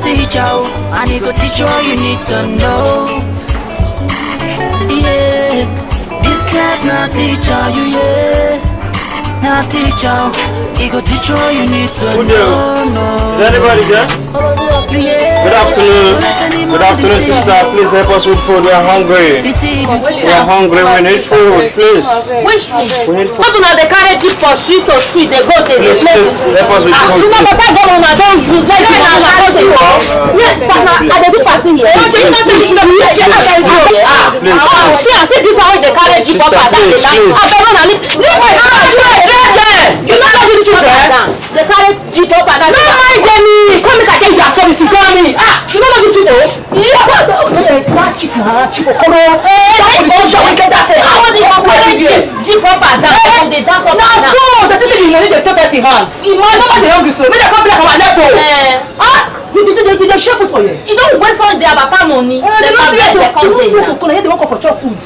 teacher, and he go teach you all you need to know. Yeah, this life not teacher, not teacher, he go teach you all you need to know. Is anybody there? Good afternoon, sister. Please help us with food. We are hungry. We are hungry. We need food, please. Which food? We need food. How do they carry jeep for street to street? They go to the Please help us with food. You know, but I don't do like that. I don't do. Yes, I do party here. See, I see this one they carry jeep up and down. I don't know. You know how these children? They carry jeep up and down. Don't mind them. Come make I tell you a story. You tell me. You know these people? Chief Okoro. Jeep up and down. They dance up and down. So, that is the money they stop us in hand. Nobody hungry, so make them come back our left. You dey share food for you. You don't waste all their papa money. They don't get to come here. They won't come for chop food.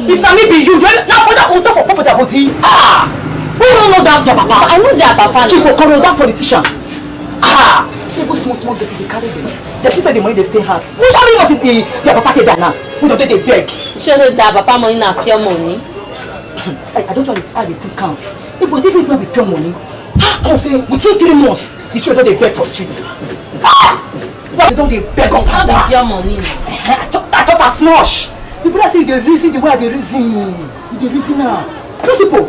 If na me be you, now put that on top for profit about it. Who don't know that your papa? I know their papa. Chief Okoro, that politician. See, go small girls, they carry them. They still say the money they stay hard. Who shall we must be their papa take that now? Who don't they beg? Show me that papa money na pure money. I don't want how they think count. If we didn't even be pure money, how come say within 3 months the children they beg for streets? Why they don't they beg on How be pure money? I thought I smash. The brother say they reason the way they reason. They reason now. Those people,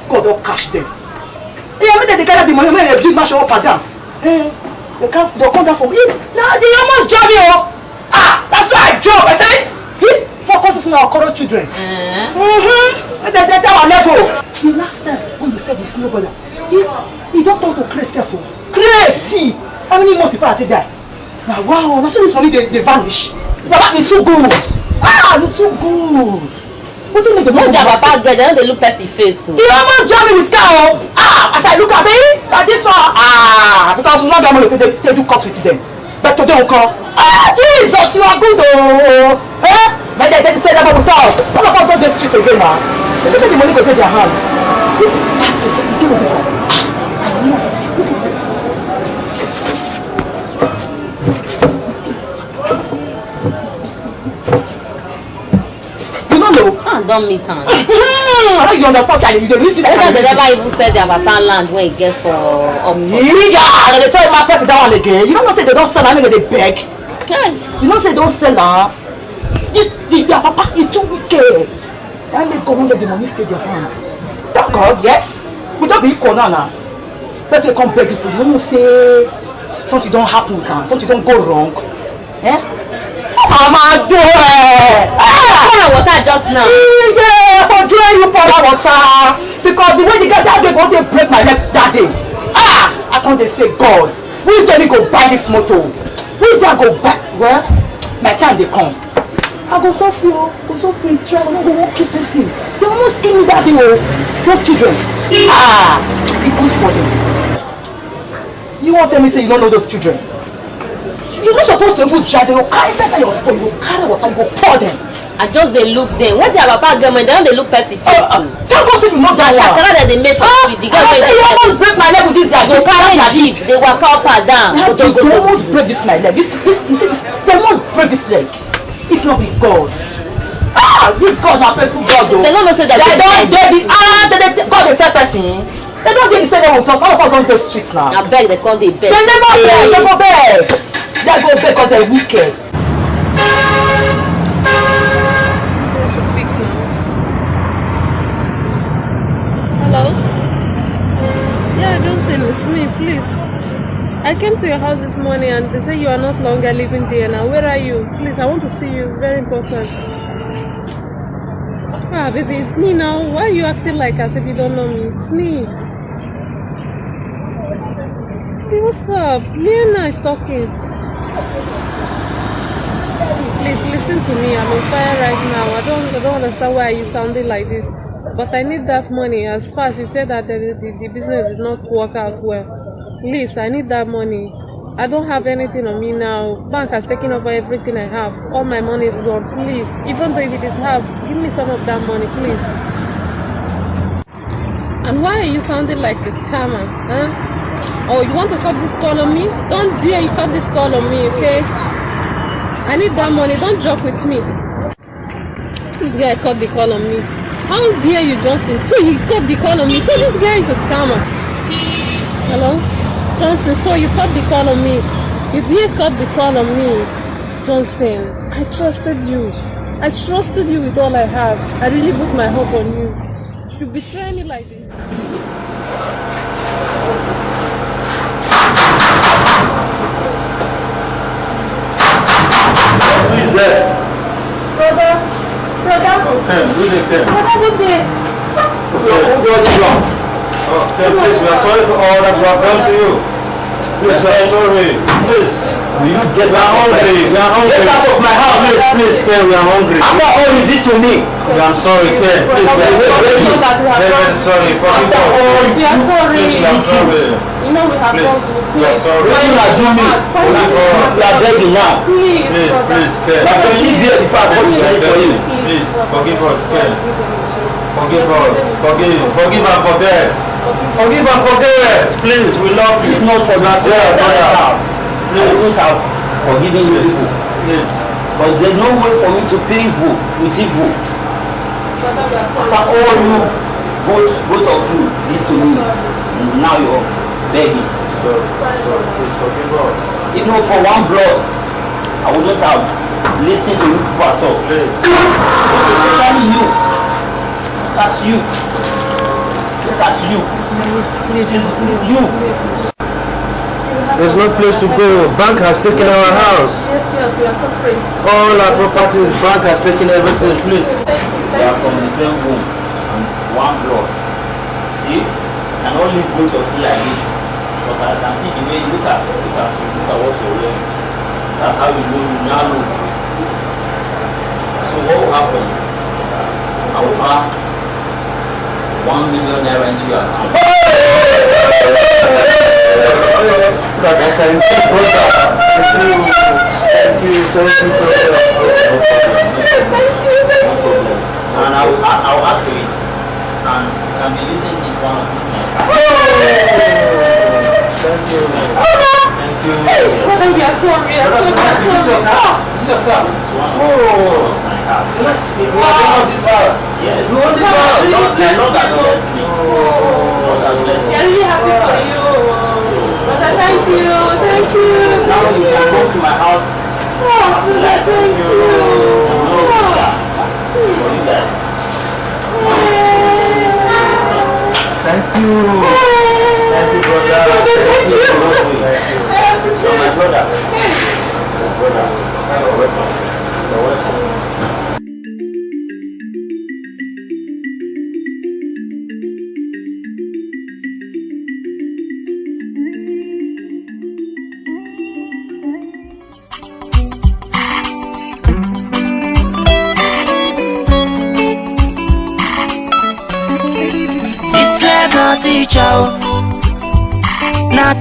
God don't cash them. I mean they gather the money when they big mash up and down. They'll come down from here. Now they almost drag you up. That's why I joke. I say, focus on our current children. That's our level. The last time when you said this nobody, you don't talk to crazy. Crazy. How many months before I take that? Now wow, now so this money they vanish. Baba, you too good. You too good. What's in the money? Papa get them, they look past the face. You almost jam me with cow. As I look at it, like this one. Because we not that money to do cut with them. But today we come. Jesus, you are good though. But they say that with us. Some of us don't get street again now. They just say the money go to their hands. Don't meet her. I don't you understand that you don't listen. They never even said their papa land when it gets for yeah, they tell my person that one again. You don't know say they don't sell her, they beg. You don't say they don't sell her. Their papa is too wicked. And they go and let the money stay their hand. Thank God, yes. We don't be equal now. First we come beg you for you. You don't say something don't happen with her, something don't go wrong. I'm a doer. Pour water just now. Yeah, for doing you pour water. Because the way they get that day, go they break my leg that day. I can't they say God. Which day go buy this motor? Which day go buy? Well, my time they come. I go so free, try to go keep person. They almost give me that day, those children. Be good for them. You won't tell me say you don't know those children. You're not supposed to even drive them. You carry that's your phone. You carry water. You go pour them. I just they look them. When their papa get money, they don't they look person. Thank God you know that one. Shakara that they make for street. The girl you almost break my leg with this. They carry jeep. They walk up and down. They almost break this my leg. This you see this. They almost break this leg. If not with God. This God na faithful God though. They don't know say that they don't get the God they tell person. They don't get the same level with us. All of us don't get streets now. I beg they call they beg. They never beg. They go beg. They go beg because they're wicked. Hello? Yeah, Johnson, it's me, please. I came to your house this morning and they say you are not longer living there now. Where are you? Please, I want to see you. It's very important. Baby, it's me now. Why are you acting like as if you don't know me? It's me. Hey, what's up? Liana is talking. Please, listen to me. I'm on fire right now. I don't understand why you sounding like this. But I need that money. As far as you said that the business did not work out well. Please, I need that money. I don't have anything on me now. Bank has taken over everything I have. All my money is gone. Please, even though if it is half, give me some of that money, please. And why are you sounding like a scammer? Oh, you want to cut this call on me? Don't dare you cut this call on me, okay? I need that money. Don't joke with me. This guy cut the call on me. How dare you, Johnson? So he cut the call on me. So this guy is a scammer. Hello? Johnson, so you cut the call on me. You did cut the call on me. Johnson, I trusted you. I trusted you with all I have. I really put my hope on you. You should betray me like this. Who is there? Brother. Who's there? Brother, good day. Who got it wrong? Please, we are sorry for all that we have done to you. Please, we are sorry. Please. Will you get out of my house? We are hungry. Get out of my house. Please, Ken, we are hungry. After all you did to me. I'm sorry, Ken. Please, we are very sorry. Forgive us. We are sorry. Please, we are sorry. You know we have Please, we are sorry. What you are doing me? We are begging now. Please, Ken. Let us leave here before I put the for you. Please, forgive us, Ken. Forgive us. Forgive and forget. Forgive and forget. Please, we love you. If not for that, I would have forgiven you people. Please. Because there's no way for me to pay evil with evil. After all you, both of you did to me, now you're begging. So please forgive us. If not for one blood, I wouldn't have listened to you people at all. Especially you. Look at you. Look at you. This is you. There's no place to go. Bank has taken our house. Yes, we are suffering. All our properties, bank has taken everything, please. They are from the same womb and one blood. See? And only both of you like this. Because I can see the way you look at what you're wearing. That's how you know you now look. So what will happen? I will pack 1 million naira into your account. Thank you, brother. And I will add to it. And can be using it one of these nights. Thank you. Thank you. We are sorry. This is your car. Oh. You own this house. Yes. You own this house. Lord has blessed me. Lord has blessed me. We are really happy for you. Brother, thank you. Now you can go to my house. Thank you. For you guys. Thank you. Thank you, brother. Thank you. So my brother. You're welcome. You're welcome.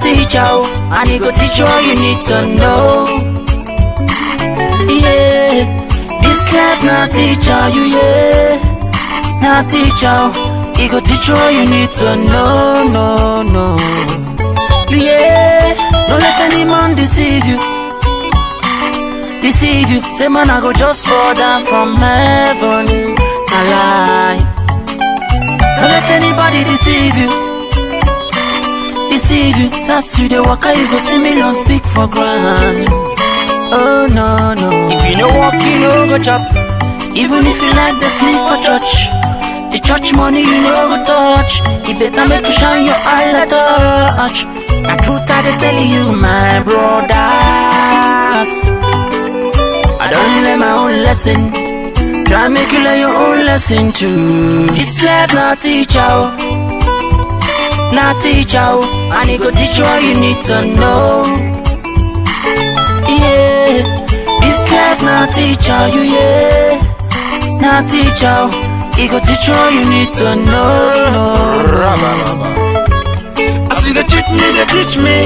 Teacher, and he go teach you all you need to know. Yeah, this life not teacher you, yeah. Not teacher, he go teach you all you need to know, no. Yeah, don't let any man deceive you. Say man I go just fall down from heaven, a lie. Don't let anybody deceive you. Sass you the walker, you go see millions speak for grand. Oh no. If you no walk, you no go chop. Even if you like the sleep for church, the church money you no go touch. You better make you shine your eye like touch. The truth I dey tell you, my brothers. I don't learn my own lesson. Try make you learn your own lesson too. It's life not teacher. Not teach you, and he go teach you all you need to know. Yeah, this life not teach you, yeah. Not teach you, he go teach you all you need to know. As you teach me,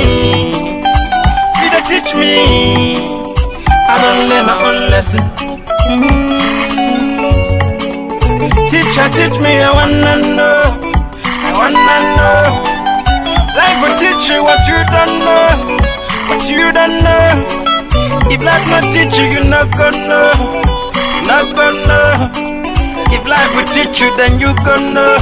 you teach me. I don't learn my own lesson. Teacher, teach me, I wanna know. Life will teach you what you don't know. If life not teach you, you're not gonna know. If life will teach you, then you gonna know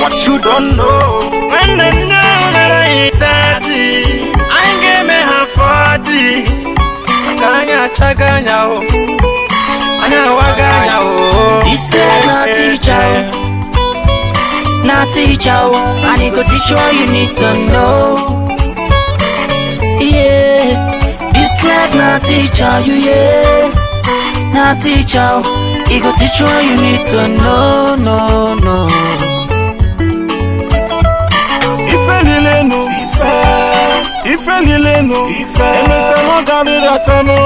what you don't know. When I know that I ain't 30, I ain't give me half 40. It's not teacher. Not teach you, and he go teach you all you need to know. Yeah, this life not teach you, yeah. Not teach you, he go teach you all you need to know, no. Ife lile no, Ife lile no, Eme se mo gari datano.